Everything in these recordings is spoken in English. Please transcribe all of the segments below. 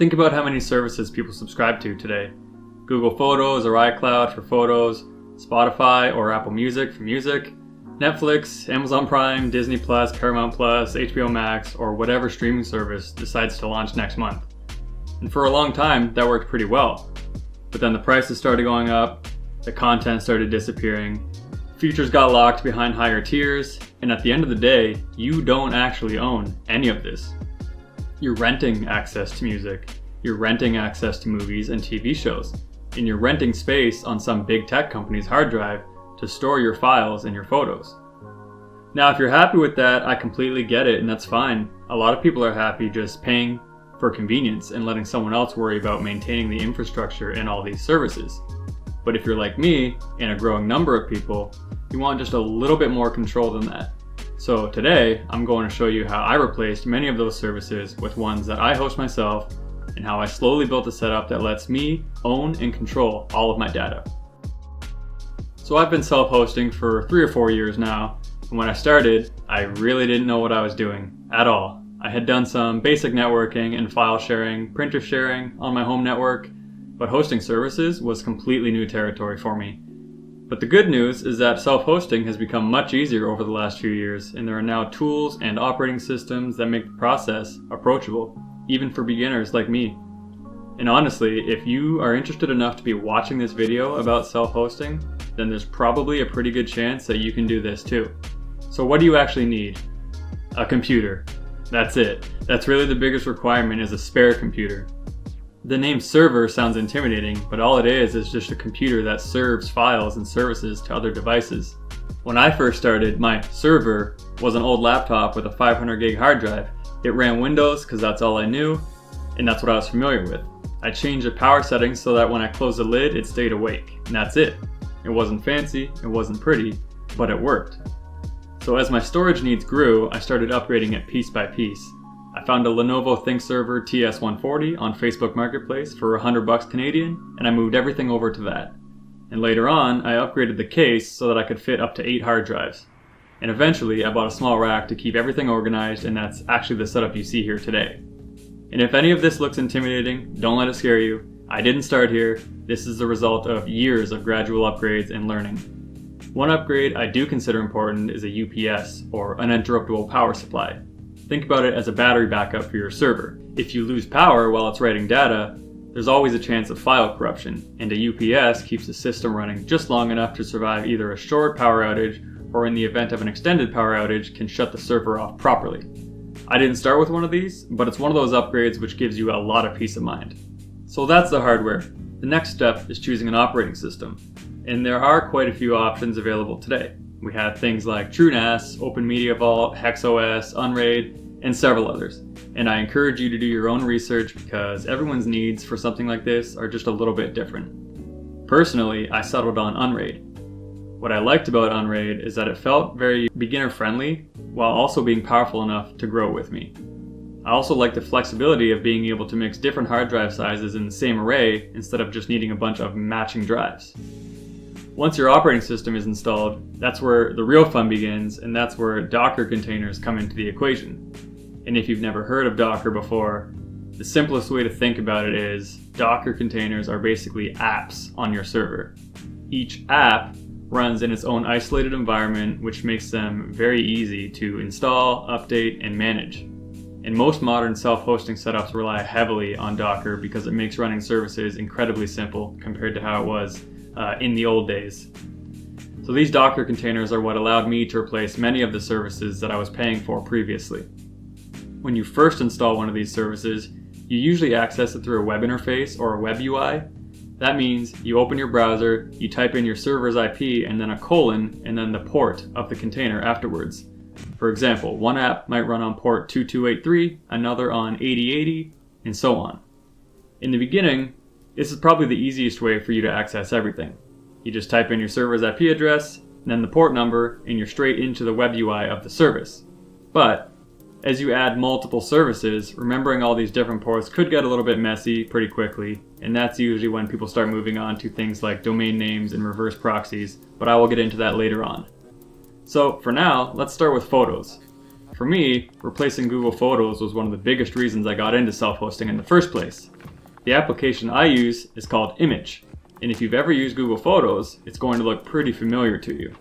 Think about how many services people subscribe to today. Google Photos or iCloud for photos, Spotify or Apple Music for music, Netflix, Amazon Prime, Disney Plus, Paramount Plus, HBO Max, or whatever streaming service decides to launch next month. And for a long time, that worked pretty well. But then the prices started going up, the content started disappearing, features got locked behind higher tiers, and at the end of the day, you don't actually own any of this. You're renting access to music, you're renting access to movies and TV shows, and you're renting space on some big tech company's hard drive to store your files and your photos. Now, if you're happy with that, I completely get it, and that's fine. A lot of people are happy just paying for convenience and letting someone else worry about maintaining the infrastructure and all these services. But if you're like me, and a growing number of people, you want just a little bit more control than that. So today, I'm going to show you how I replaced many of those services with ones that I host myself, and how I slowly built a setup that lets me own and control all of my data. So I've been self-hosting for 3 or 4 years now, and when I started, I really didn't know what I was doing at all. I had done some basic networking and file sharing, printer sharing on my home network, but hosting services was completely new territory for me. But the good news is that self-hosting has become much easier over the last few years, and there are now tools and operating systems that make the process approachable, even for beginners like me. And honestly, if you are interested enough to be watching this video about self-hosting, then there's probably a pretty good chance that you can do this too. So what do you actually need? A computer. That's it. That's really the biggest requirement, is a spare computer. The name server sounds intimidating, but all it is just a computer that serves files and services to other devices. When I first started, my server was an old laptop with a 500 gig hard drive. It ran Windows because that's all I knew, and that's what I was familiar with. I changed the power settings so that when I closed the lid, it stayed awake, and that's it. It wasn't fancy, it wasn't pretty, but it worked. So as my storage needs grew, I started upgrading it piece by piece. I found a Lenovo ThinkServer TS140 on Facebook Marketplace for $100 Canadian, and I moved everything over to that. And later on, I upgraded the case so that I could fit up to 8 hard drives. And eventually, I bought a small rack to keep everything organized, and that's actually the setup you see here today. And if any of this looks intimidating, don't let it scare you. I didn't start here. This is the result of years of gradual upgrades and learning. One upgrade I do consider important is a UPS, or uninterruptible power supply. Think about it as a battery backup for your server. If you lose power while it's writing data, there's always a chance of file corruption, and a UPS keeps the system running just long enough to survive either a short power outage, or in the event of an extended power outage, can shut the server off properly. I didn't start with one of these, but it's one of those upgrades which gives you a lot of peace of mind. So that's the hardware. The next step is choosing an operating system, and there are quite a few options available today. We have things like TrueNAS, OpenMediaVault, HexOS, Unraid, and several others. And I encourage you to do your own research because everyone's needs for something like this are just a little bit different. Personally, I settled on Unraid. What I liked about Unraid is that it felt very beginner-friendly while also being powerful enough to grow with me. I also like the flexibility of being able to mix different hard drive sizes in the same array instead of just needing a bunch of matching drives. Once your operating system is installed, that's where the real fun begins, and that's where Docker containers come into the equation. And if you've never heard of Docker before, the simplest way to think about it is Docker containers are basically apps on your server. Each app runs in its own isolated environment, which makes them very easy to install, update, and manage. And most modern self-hosting setups rely heavily on Docker because it makes running services incredibly simple compared to how it was in the old days. So these Docker containers are what allowed me to replace many of the services that I was paying for previously. When you first install one of these services, you usually access it through a web interface or a web UI. That means you open your browser, you type in your server's IP and then a colon and then the port of the container afterwards. For example, one app might run on port 2283, another on 8080, and so on. In the beginning, this is probably the easiest way for you to access everything. You just type in your server's IP address, and then the port number, and you're straight into the web UI of the service. But as you add multiple services, remembering all these different ports could get a little bit messy pretty quickly, and that's usually when people start moving on to things like domain names and reverse proxies, but I will get into that later on. So for now, let's start with photos. for me, replacing Google Photos was one of the biggest reasons I got into self-hosting in the first place. The application I use is called Image, and if you've ever used Google Photos, it's going to look pretty familiar to you.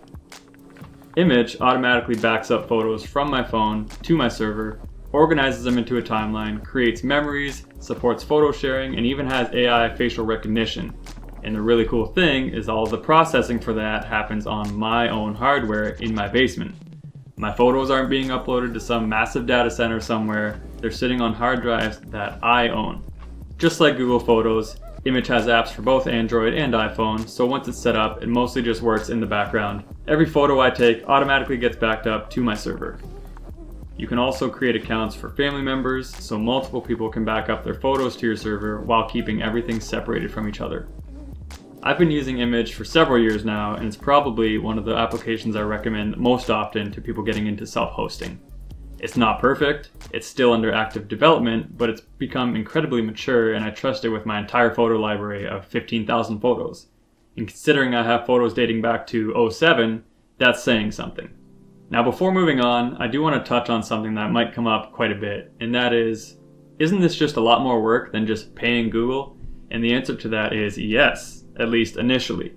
Image automatically backs up photos from my phone to my server, organizes them into a timeline, creates memories, supports photo sharing, and even has AI facial recognition. And the really cool thing is all of the processing for that happens on my own hardware in my basement. My photos aren't being uploaded to some massive data center somewhere, they're sitting on hard drives that I own. Just like Google Photos, Image has apps for both Android and iPhone, so once it's set up, it mostly just works in the background. Every photo I take automatically gets backed up to my server. You can also create accounts for family members, so multiple people can back up their photos to your server while keeping everything separated from each other. I've been using Image for several years now, and it's probably one of the applications I recommend most often to people getting into self-hosting. It's not perfect, it's still under active development, but it's become incredibly mature and I trust it with my entire photo library of 15,000 photos. And considering I have photos dating back to 2007, that's saying something. Now before moving on, I do want to touch on something that might come up quite a bit, and that is, isn't this just a lot more work than just paying Google? And the answer to that is yes, at least initially.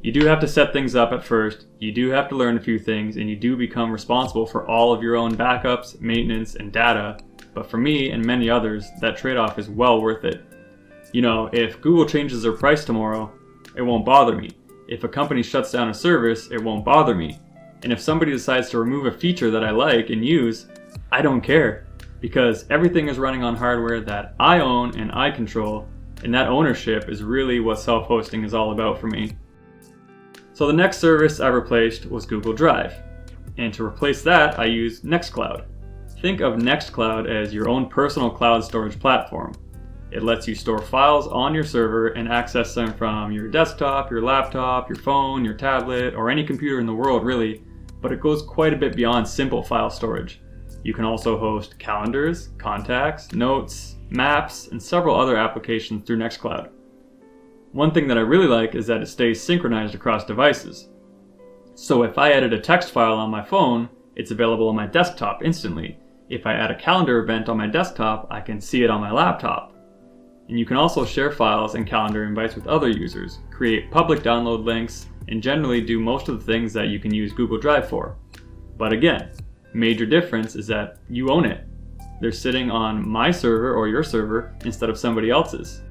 You do have to set things up at first, you do have to learn a few things, and you do become responsible for all of your own backups, maintenance, and data, but for me and many others, that trade-off is well worth it. You know, if Google changes their price tomorrow, it won't bother me. If a company shuts down a service, it won't bother me. And if somebody decides to remove a feature that I like and use, I don't care, because everything is running on hardware that I own and I control, and that ownership is really what self-hosting is all about for me. So the next service I replaced was Google Drive, and to replace that I use Nextcloud. Think of Nextcloud as your own personal cloud storage platform. It lets you store files on your server and access them from your desktop, your laptop, your phone, your tablet, or any computer in the world really, but it goes quite a bit beyond simple file storage. You can also host calendars, contacts, notes, maps, and several other applications through Nextcloud. One thing that I really like is that it stays synchronized across devices. So if I edit a text file on my phone, it's available on my desktop instantly. If I add a calendar event on my desktop, I can see it on my laptop. And you can also share files and calendar invites with other users, create public download links, and generally do most of the things that you can use Google Drive for. But again, major difference is that you own it. They're sitting on my server or your server instead of somebody else's.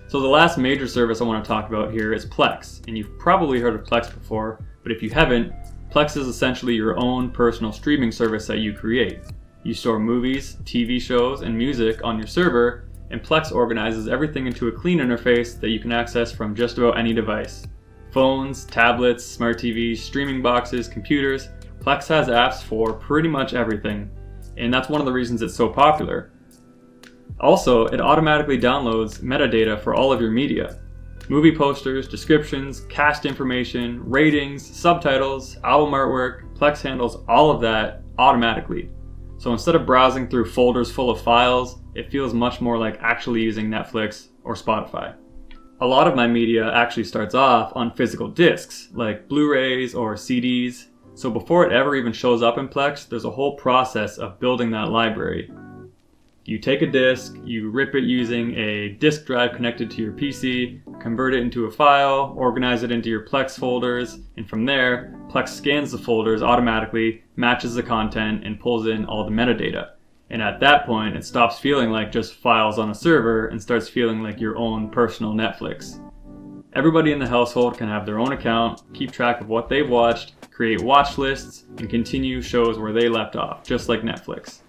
So the last major service I want to talk about here is Plex, and you've probably heard of Plex before, but if you haven't, Plex is essentially your own personal streaming service that you create. You store movies, TV shows, and music on your server, and Plex organizes everything into a clean interface that you can access from just about any device. Phones, tablets, smart TVs, streaming boxes, computers, Plex has apps for pretty much everything, and that's one of the reasons it's so popular. Also, it automatically downloads metadata for all of your media. Movie posters, descriptions, cast information, ratings, subtitles, album artwork, Plex handles all of that automatically. So instead of browsing through folders full of files, it feels much more like actually using Netflix or Spotify. A lot of my media actually starts off on physical discs, like Blu-rays or CDs, so before it ever even shows up in Plex, there's a whole process of building that library. You take a disk, you rip it using a disk drive connected to your PC, convert it into a file, organize it into your Plex folders, and from there, Plex scans the folders automatically, matches the content, and pulls in all the metadata. And at that point, it stops feeling like just files on a server and starts feeling like your own personal Netflix. Everybody in the household can have their own account, keep track of what they've watched, create watch lists, and continue shows where they left off, just like Netflix.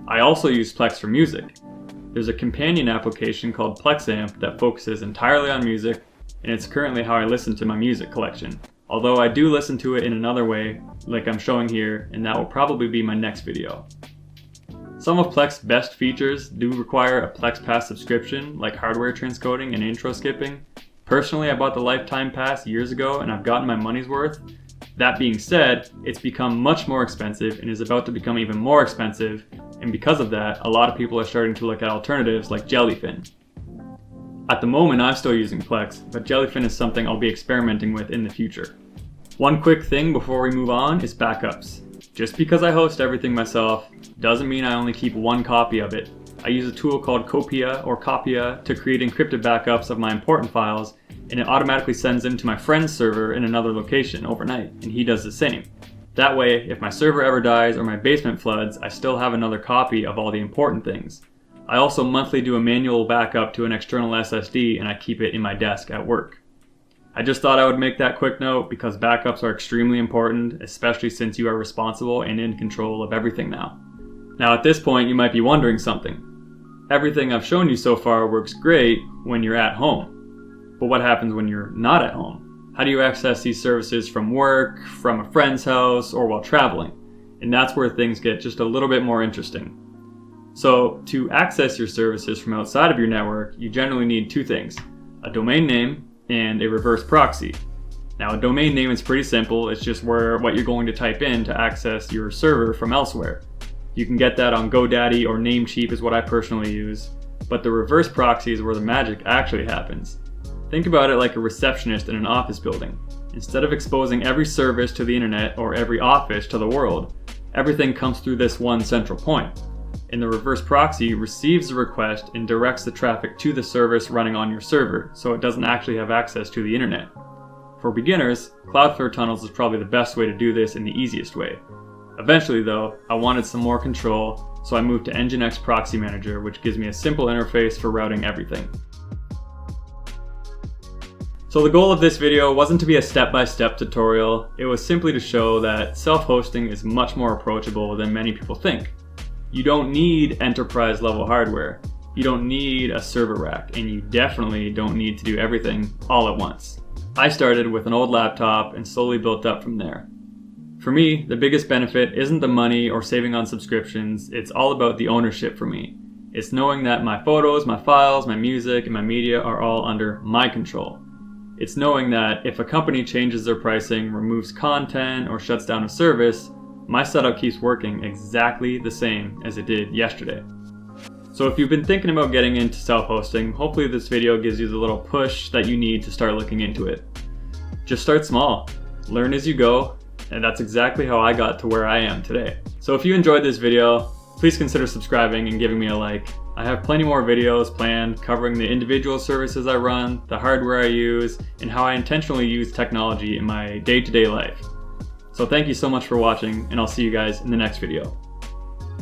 I also use Plex for music. There's a companion application called PlexAmp that focuses entirely on music, and it's currently how I listen to my music collection. Although I do listen to it in another way, like I'm showing here, and that will probably be my next video. Some of Plex's best features do require a Plex Pass subscription, like hardware transcoding and intro skipping. Personally, I bought the Lifetime Pass years ago and I've gotten my money's worth. That being said, it's become much more expensive and is about to become even more expensive, and because of that, a lot of people are starting to look at alternatives like Jellyfin. At the moment, I'm still using Plex, but Jellyfin is something I'll be experimenting with in the future. One quick thing before we move on is backups. Just because I host everything myself doesn't mean I only keep one copy of it. I use a tool called Copia or Copia to create encrypted backups of my important files, and it automatically sends them to my friend's server in another location overnight, and he does the same. That way, if my server ever dies or my basement floods, I still have another copy of all the important things. I also monthly do a manual backup to an external SSD, and I keep it in my desk at work. I just thought I would make that quick note because backups are extremely important, especially since you are responsible and in control of everything now. Now at this point, you might be wondering something. Everything I've shown you so far works great when you're at home. But what happens when you're not at home? How do you access these services from work, from a friend's house, or while traveling? And that's where things get just a little bit more interesting. So to access your services from outside of your network, you generally need two things: a domain name and a reverse proxy. Now a domain name is pretty simple, it's just what you're going to type in to access your server from elsewhere. You can get that on GoDaddy or Namecheap is what I personally use, but the reverse proxy is where the magic actually happens. Think about it like a receptionist in an office building. Instead of exposing every service to the internet or every office to the world, everything comes through this one central point. And the reverse proxy receives the request and directs the traffic to the service running on your server, so it doesn't actually have access to the internet. For beginners, Cloudflare tunnels is probably the best way to do this and the easiest way. Eventually though, I wanted some more control, so I moved to Nginx Proxy Manager, which gives me a simple interface for routing everything. So the goal of this video wasn't to be a step-by-step tutorial, it was simply to show that self-hosting is much more approachable than many people think. You don't need enterprise level hardware, you don't need a server rack, and you definitely don't need to do everything all at once. I started with an old laptop and slowly built up from there. For me, the biggest benefit isn't the money or saving on subscriptions, it's all about the ownership for me. It's knowing that my photos, my files, my music, and my media are all under my control. It's knowing that if a company changes their pricing, removes content, or shuts down a service, my setup keeps working exactly the same as it did yesterday. So if you've been thinking about getting into self-hosting, hopefully this video gives you the little push that you need to start looking into it. Just start small, learn as you go, and that's exactly how I got to where I am today. So if you enjoyed this video, please consider subscribing and giving me a like. I have plenty more videos planned covering the individual services I run, the hardware I use, and how I intentionally use technology in my day-to-day life. So thank you so much for watching, and I'll see you guys in the next video.